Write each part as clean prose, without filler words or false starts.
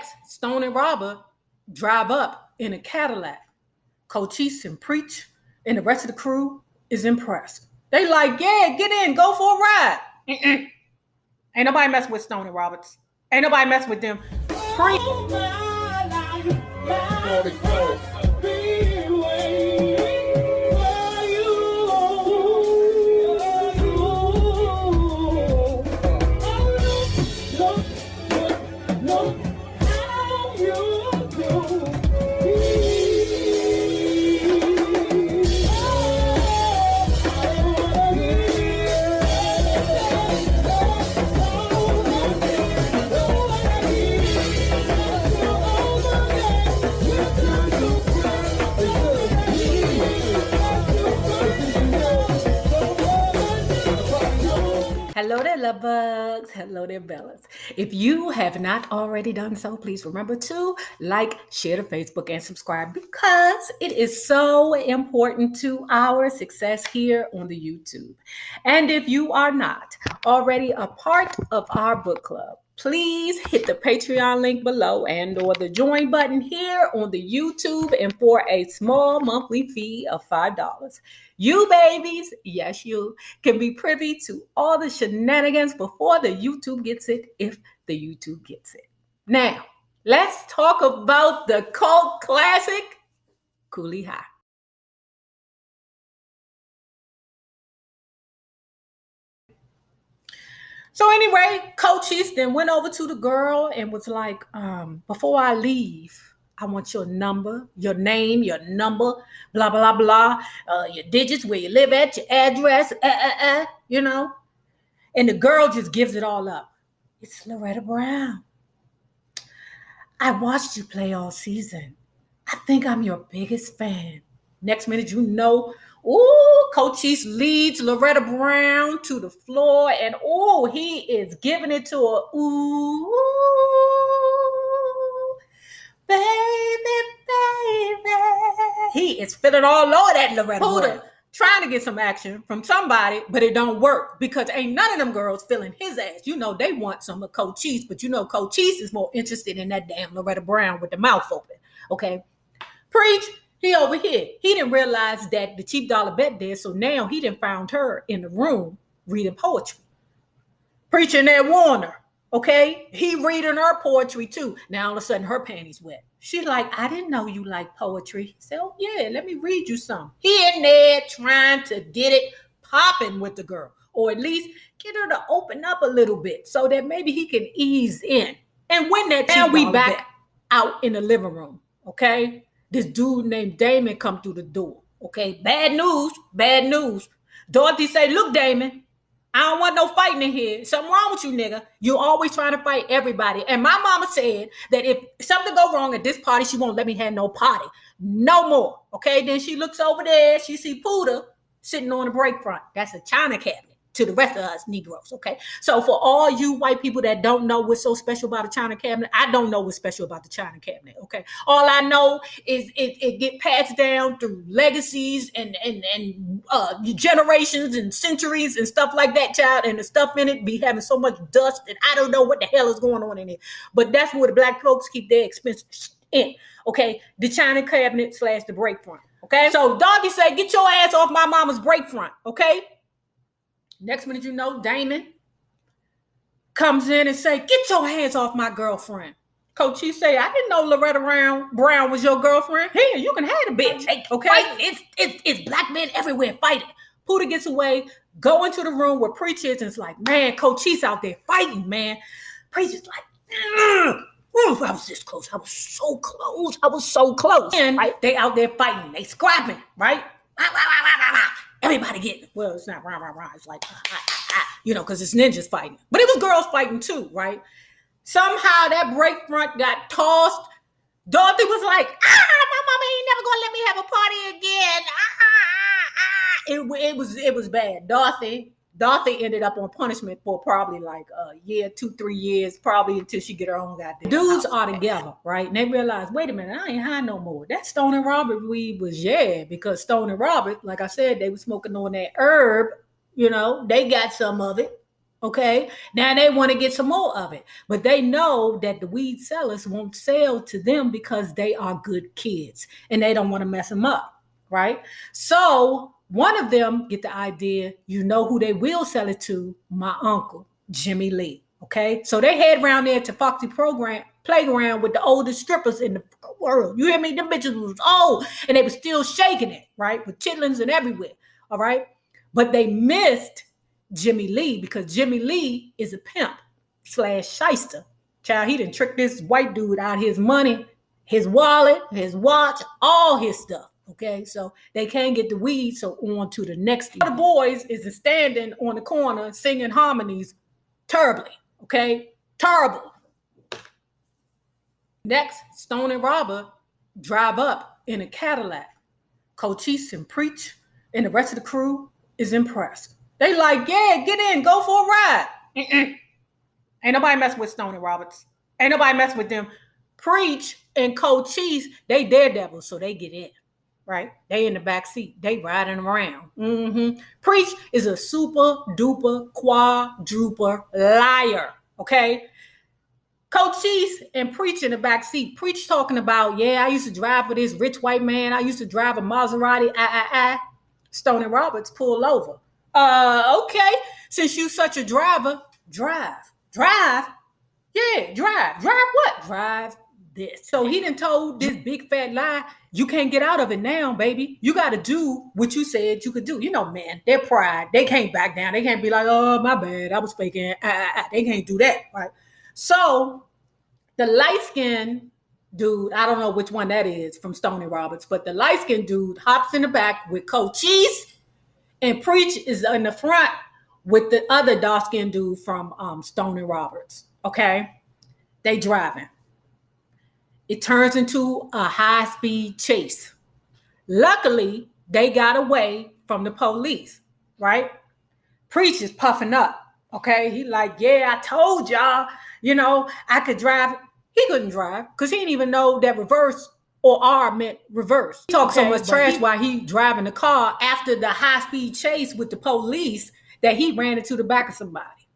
Next, Stone and Robert drive up in a Cadillac. Cochise and Preach and the rest of the crew is impressed. They like, yeah, get in, go for a ride. Ain't nobody messing with Stone and Roberts. Ain't nobody messing with them. Hello there, love bugs. Hello there, bellas. If you have not already done so, please remember to like, share to Facebook, and subscribe because it is so important to our success here on the YouTube. And if you are not already a part of our book club, please hit the Patreon link below and or the join button here on the YouTube, and for a small monthly fee of $5. You babies, yes, you can be privy to all the shenanigans before the YouTube gets it, if the YouTube gets it. Now, let's talk about the cult classic, Cooley High. So anyway, Cochise then went over to the girl and was like, before I leave, I want your number, your name, your number, blah, blah, blah, your digits, where you live at, your address, you know. And the girl just gives it all up. It's Loretta Brown. I watched you play all season. I think I'm your biggest fan. Next minute, you know, Cochise leads Loretta Brown to the floor, and he is giving it to her. Baby. He is feeling all over that Loretta Brown. Trying to get some action from somebody, but it don't work because ain't none of them girls feeling his ass. You know, they want some of Cochise, but you know, Cochise is more interested in that damn Loretta Brown with the mouth open. Okay. Preach, he over here. He didn't realize that the cheap dollar bet there, so now he done found her in the room reading poetry. Preaching that Warner. Okay, he reading her poetry too. Now all of a sudden her panties wet. She's like, I didn't know you like poetry. He said, oh yeah, let me read you some. He in there trying to get it popping with the girl, or at least get her to open up a little bit so that maybe he can ease in. And when that time we back out in the living room, okay, this dude named Damon come through the door. Okay, bad news, bad news. Dorothy say, look, Damon, I don't want no fighting in here. Something wrong with you, nigga. You always trying to fight everybody. And my mama said that if something go wrong at this party, she won't let me have no party. No more. Okay, then she looks over there. She see Pooter sitting on the break front. That's a china cabinet to the rest of us Negroes, okay? So for all you white people that don't know what's so special about a china cabinet, I don't know what's special about the china cabinet, okay? All I know is it get passed down through legacies and generations and centuries and stuff like that, child, and the stuff in it be having so much dust that I don't know what the hell is going on in it. But that's where the black folks keep their expenses in, okay? The china cabinet / the break front, okay? So Doggy say, get your ass off my mama's break front, okay? Next minute, you know, Damon comes in and say, get your hands off my girlfriend. Cochise say, I didn't know Loretta Brown was your girlfriend. Here, you can have the bitch. Okay? It's black men everywhere fighting. Pooter gets away, go into the room where Preach is, and it's like, man, Cochise out there fighting, man. Preach is like, I was this close. I was so close. And right, they out there fighting. They scrapping, right? Everybody getting it. Well, it's not rah, rah, rah. It's like, you know, because it's ninjas fighting. But it was girls fighting too, right? Somehow that break front got tossed. Dorothy was like, my mama ain't never going to let me have a party again. It was bad. Dorothy ended up on punishment for probably like a year, 2-3 years, probably until she get her own goddamn. Dudes are together, right? And they realize, wait a minute, I ain't high no more. That Stone and Robert weed was because Stone and Robert, like I said, they were smoking on that herb. You know, they got some of it. Okay, now they want to get some more of it, but they know that the weed sellers won't sell to them because they are good kids and they don't want to mess them up, right? So one of them get the idea, you know who they will sell it to? My uncle, Jimmy Lee. Okay, so they head around there to Foxy Playground with the oldest strippers in the world. You hear me? Them bitches was old and they were still shaking it, right? With chitlins and everywhere, all right? But they missed Jimmy Lee because Jimmy Lee is a pimp / shyster. Child, he done tricked this white dude out of his money, his wallet, his watch, all his stuff. Okay, so they can't get the weed, so on to the next thing. The boys is standing on the corner singing harmonies terribly. Okay, terrible. Next, Stone and Robert drive up in a Cadillac. Cochise and Preach and the rest of the crew is impressed. They like, yeah, get in, go for a ride. Ain't nobody messing with Stone and Roberts. Ain't nobody messing with them. Preach and Cochise, they daredevils, so they get in, right? They in the back seat. They riding around. Preach is a super duper quadruper liar, okay? Cochise and Preach in the back seat. Preach talking about, yeah, I used to drive for this rich white man. I used to drive a Maserati. Stone and Roberts pull over. Okay, since you such a driver, drive. Yeah, drive what? Drive this. So he done told this big fat lie, you can't get out of it now, baby. You got to do what you said you could do. You know, man, their pride, they can't back down. They can't be like, oh, my bad, I was faking. They can't do that, right? So the light-skinned dude, I don't know which one that is from Stone and Roberts, but the light-skinned dude hops in the back with Cochise, and Preach is in the front with the other dark-skinned dude from Stone and Roberts. Okay? They driving. It turns into a high-speed chase. Luckily, they got away from the police, right? Preach is puffing up. Okay? He like, yeah, I told y'all, you know, I could drive. He couldn't drive because he didn't even know that reverse or R meant reverse. He talked so much trash while he driving the car after the high-speed chase with the police that he ran into the back of somebody.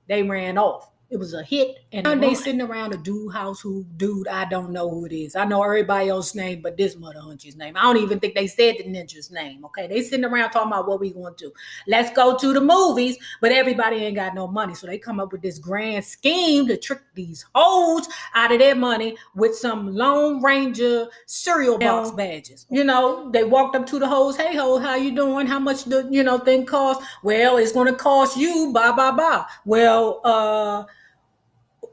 They ran off. It was a hit. And they sitting around a dude house dude, I don't know who it is. I know everybody else's name, but this mother hunch's name. I don't even think they said the ninja's name. Okay, they sitting around talking about what we going to do. Let's go to the movies, but everybody ain't got no money. So they come up with this grand scheme to trick these hoes out of their money with some Lone Ranger cereal box badges. You know, they walked up to the hoes, hey ho, how you doing? How much the, thing cost? Well, it's going to cost you, blah. Well,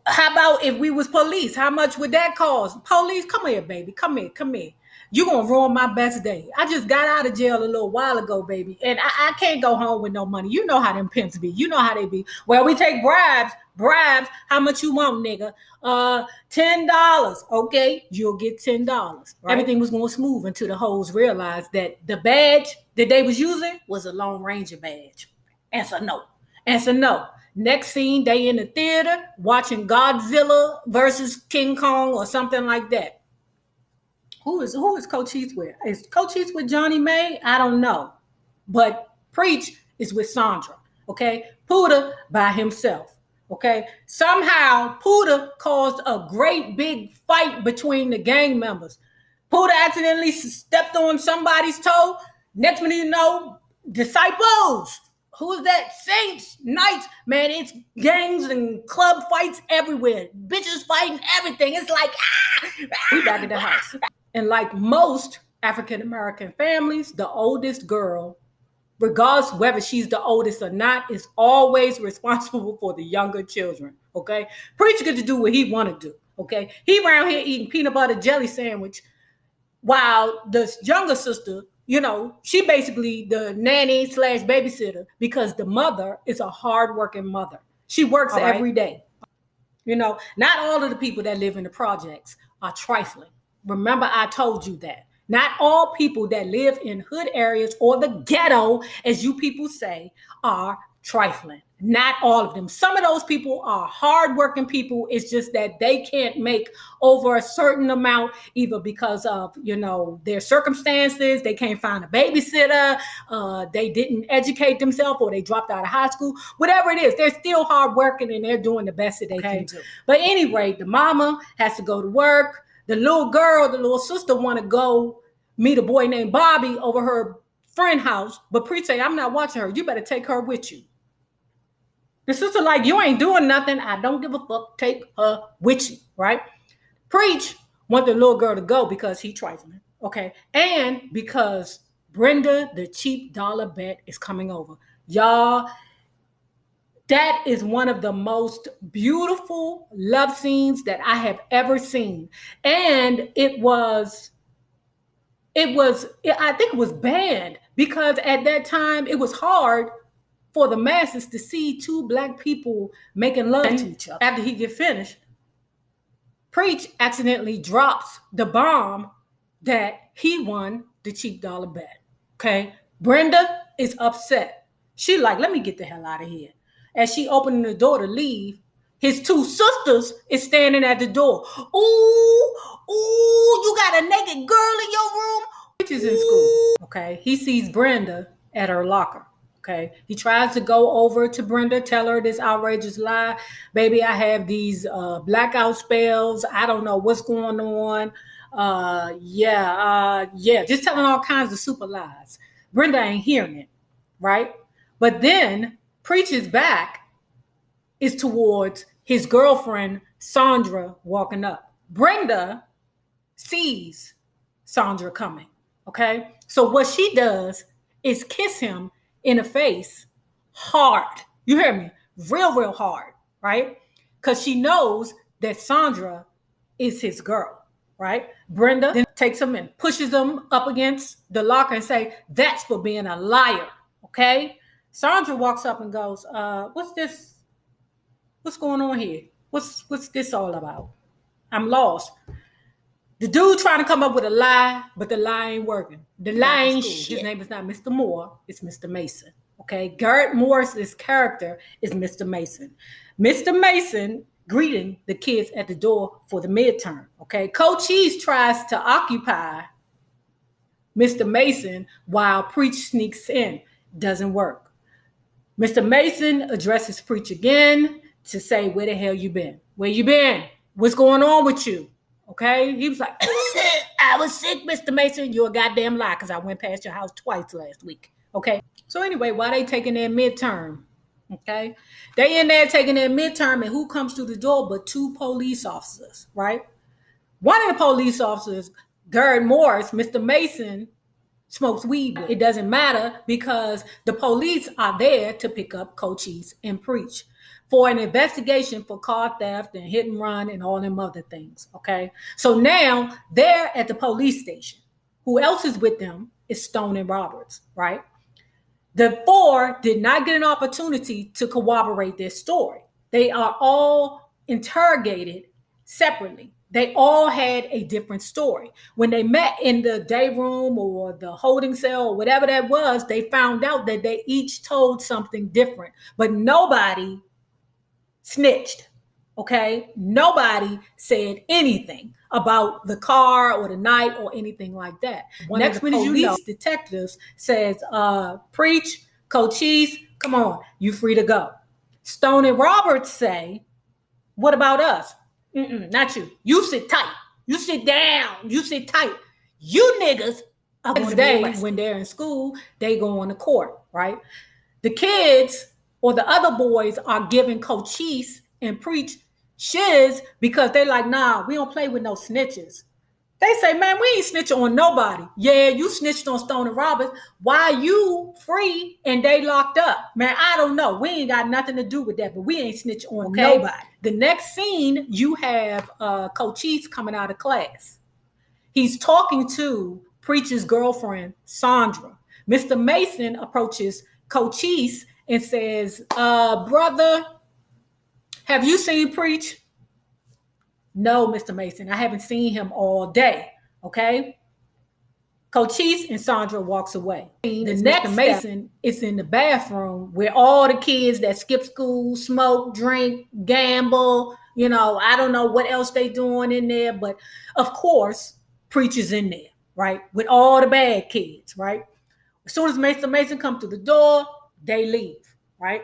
how about if we was police? How much would that cost? Police, come here, baby. Come here. You gonna ruin my best day. I just got out of jail a little while ago, baby. And I can't go home with no money. You know how them pimps be. You know how they be. Well, we take bribes. How much you want, nigga? $10. Okay, you'll get $10. Right? Everything was going smooth until the hoes realized that the badge that they was using was a Lone Ranger badge. Answer no. Next scene, they in the theater watching Godzilla versus King Kong or something like that. Who is Cochise with? Is Cochise with Johnny May? I don't know. But Preach is with Sandra. Okay, Puda by himself. Okay, somehow Puda caused a great big fight between the gang members. Puda accidentally stepped on somebody's toe. Next minute you know, disciples. Who's that? Saints, Knights. Man, it's gangs and club fights everywhere. Bitches fighting everything. It's like, we back at the house. And like most African-American families, the oldest girl, regardless whether she's the oldest or not, is always responsible for the younger children, okay? Preacher get to do what he want to do, okay? He around here eating peanut butter jelly sandwich while the younger sister, she basically the nanny / babysitter because the mother is a hardworking mother. She works every day. Not all of the people that live in the projects are trifling. Remember, I told you that. Not all people that live in hood areas or the ghetto, as you people say, are trifling. Not all of them. Some of those people are hardworking people. It's just that they can't make over a certain amount, either because of, their circumstances. They can't find a babysitter. They didn't educate themselves, or they dropped out of high school. Whatever it is, they're still hardworking and they're doing the best that they can do. But anyway, the mama has to go to work. The little girl, the little sister, want to go meet a boy named Bobby over her friend house. But Preach say, I'm not watching her. You better take her with you. The sister like, you ain't doing nothing. I don't give a fuck. Take her with you, right? Preach want the little girl to go because he trifling, okay? And because Brenda, the cheap dollar bet, is coming over. Y'all, that is one of the most beautiful love scenes that I have ever seen. And I think it was banned because at that time it was hard for the masses to see two black people making love to each other. After he get finished, Preach accidentally drops the bomb that he won the cheap dollar bet. Okay, Brenda is upset. She like, let me get the hell out of here. As she opening the door to leave, his two sisters is standing at the door. Ooh, you got a naked girl in your room? Preach is in school. Okay, he sees Brenda at her locker. Okay, he tries to go over to Brenda, tell her this outrageous lie. Baby, I have these blackout spells. I don't know what's going on. Just telling all kinds of super lies. Brenda ain't hearing it, right? But then Preach's back is towards his girlfriend, Sandra, walking up. Brenda sees Sandra coming, okay? So what she does is kiss him in the face hard. You hear me? Real, real hard, right? Because she knows that Sandra is his girl, right? Brenda then takes him and pushes him up against the locker and say, that's for being a liar, okay? Sandra walks up and goes, what's this? What's going on here? What's this all about? I'm lost. The dude trying to come up with a lie, but the lie ain't working. The lie ain't shit. His name is not Mr. Moore, it's Mr. Mason. Okay, Garrett Morris's character is Mr. Mason. Mr. Mason greeting the kids at the door for the midterm. Okay, Coach Cheese tries to occupy Mr. Mason while Preach sneaks in. Doesn't work. Mr. Mason addresses Preach again to say, where the hell you been? Where you been? What's going on with you? Okay, he was like, I was sick, Mr. Mason. You're a goddamn lie because I went past your house twice last week. Okay, so anyway, why they taking their midterm? Okay, they in there taking their midterm, and who comes through the door but two police officers, right? One of the police officers, Garrett Morris, Mr. Mason, smokes weed. It doesn't matter because the police are there to pick up Cochise and Preach for an investigation for car theft and hit and run and all them other things, okay? So now they're at the police station. Who else is with them is Stone and Roberts, right? The four did not get an opportunity to corroborate their story. They are all interrogated separately. They all had a different story. When they met in the day room or the holding cell or whatever that was, they found out that they each told something different, but nobody snitched, okay? Nobody said anything about the car or the night or anything like that. Next minute, police detectives says, Preach, Cochise, come on, you free to go. Stone and Roberts say, what about us? Not you. You sit tight. You sit down. You sit tight. You niggas are going to be arrested. When they're in school, they go on the court, right? The kids or the other boys are giving Cochise and Preach shiz because they like, nah, we don't play with no snitches. They say, man, we ain't snitching on nobody. Yeah, you snitched on Stone and Roberts. Why you free and they locked up? Man, I don't know. We ain't got nothing to do with that, but we ain't snitching on nobody. The next scene, you have Cochise coming out of class. He's talking to Preach's girlfriend, Sandra. Mr. Mason approaches Cochise and says, brother, have you seen Preach? No, Mr. Mason, I haven't seen him all day, okay? Cochise and Sandra walks away. The next Mason is in the bathroom where all the kids that skip school, smoke, drink, gamble, you know, I don't know what else they doing in there, but of course, Preacher's in there, right? With all the bad kids, right? As soon as Mr. Mason comes to the door, they leave, right?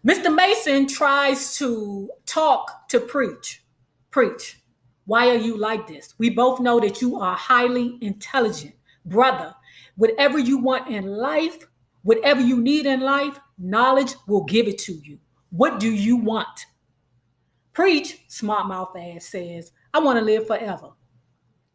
Mr. Mason tries to talk to Preach. Preach, why are you like this? We both know that you are highly intelligent. Brother, whatever you want in life, whatever you need in life, knowledge will give it to you. What do you want? Preach, smart mouth ass, says, I want to live forever.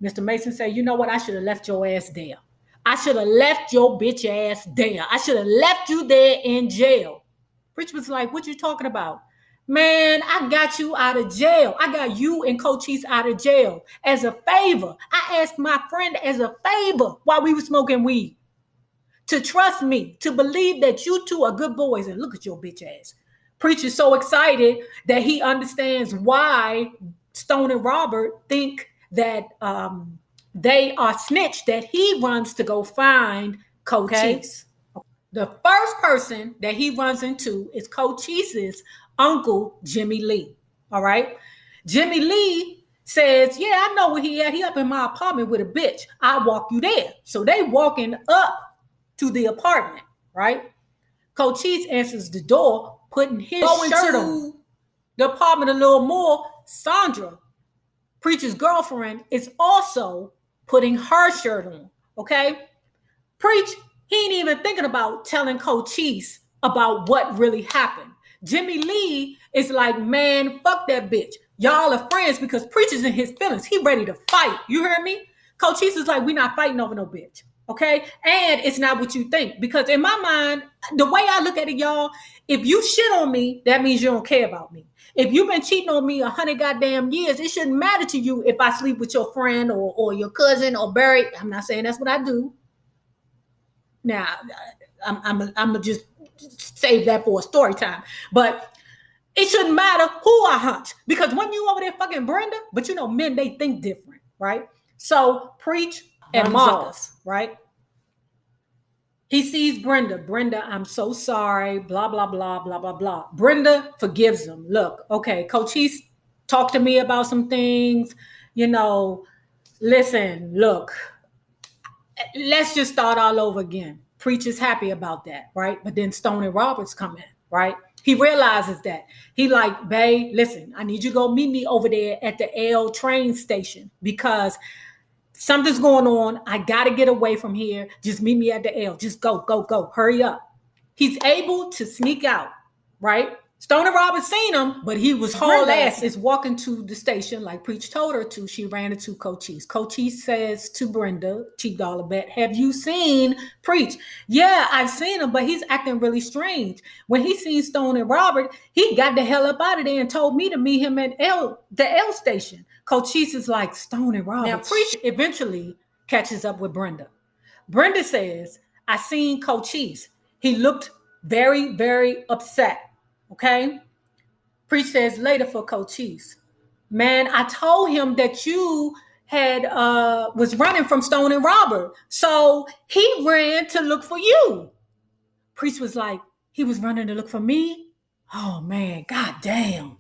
Mr. Mason said, you know what? I should have left your ass there. I should have left your bitch ass there. I should have left you there in jail. Preach was like, what you talking about? Man, I got you out of jail. I got you and Cochise out of jail as a favor. I asked my friend as a favor while we were smoking weed to trust me, to believe that you two are good boys. And look at your bitch ass. Preach is so excited that he understands why Stone and Robert think that they are snitched, that he runs to go find Cochise. Okay. The first person that he runs into is Cochise's uncle, Jimmy Lee. All right. Jimmy Lee says, yeah, I know where he at. He up in my apartment with a bitch. I'll walk you there. So they walking up to the apartment, right? Cochise answers the door, putting his shirt on. The apartment a little more. Sandra, Preacher's girlfriend, is also putting her shirt on. Okay. Preach, he ain't even thinking about telling Cochise about what really happened. Jimmy Lee is like, man, fuck that bitch. Y'all are friends because Preacher's in his feelings. He ready to fight. You hear me? Cochise is like, we not fighting over no bitch. Okay? And it's not what you think. Because in my mind, the way I look at it, y'all, if you shit on me, that means you don't care about me. If you've been cheating on me 100 goddamn years, it shouldn't matter to you if I sleep with your friend or your cousin or bury. I'm not saying that's what I do. Now, I'm just save that for a story time. But it shouldn't matter who I hunch. Because when you over there fucking Brenda, but you know, men, they think different, right? So Preach and Marcus, right? He sees Brenda. Brenda, I'm so sorry, blah, blah, blah, blah, blah, blah. Brenda forgives him. Look, okay, Cochise talked to me about some things. You know, listen, look, let's just start all over again. Preach is happy about that, right? But then Stone and Roberts come in, right? He realizes that. He like, babe, listen, I need you to go meet me over there at the L train station because something's going on. I got to get away from here. Just meet me at the L. Just go, go, go. Hurry up. He's able to sneak out, right? Stone and Robert seen him, but he was whole ass is walking to the station like Preach told her to. She ran into Cochise. Cochise says to Brenda, cheap dollar bet, have you seen Preach? Yeah, I've seen him, but he's acting really strange. When he seen Stone and Robert, he got the hell up out of there and told me to meet him at the L station. Cochise is like, Stone and Robert. Now, Preach eventually catches up with Brenda. Brenda says, I seen Cochise. He looked very, very upset. Okay. Preach says later for Cochise, man, I told him that you had was running from Stone and Robert. So he ran to look for you. Preach was like, he was running to look for me. Oh man, god damn.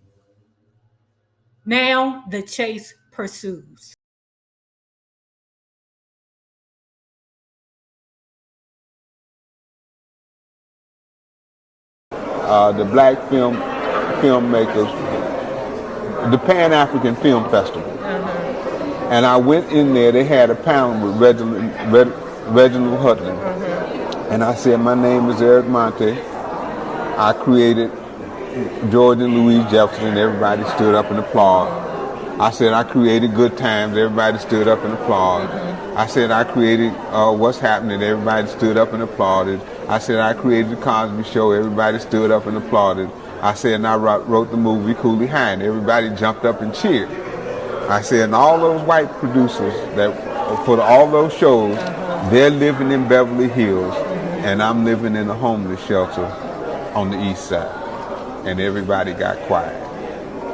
Now the chase pursues. The black filmmakers, the Pan-African Film Festival. And I went in there, they had a panel with Reginald Hudlin. And I said, my name is Eric Monte. I created George and Louise Jefferson. Everybody stood up and applauded. I said, I created Good Times. Everybody stood up and applauded. I said, I created What's Happening. Everybody stood up and applauded. I said, I created The Cosby Show. Everybody stood up and applauded. I said, and I wrote the movie Cooley. Everybody jumped up and cheered. I said, and all those white producers that for all those shows, they're living in Beverly Hills, and I'm living in a homeless shelter on the east side. And everybody got quiet.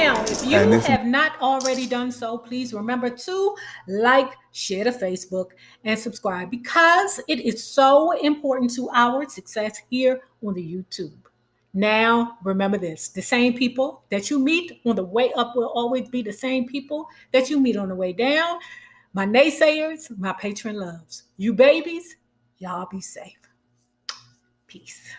Now, if you have not already done so, please remember to like, share to Facebook, and subscribe, because it is so important to our success here on the YouTube. Now, remember this: the same people that you meet on the way up will always be the same people that you meet on the way down. My naysayers, my patron loves. You babies, y'all be safe. Peace.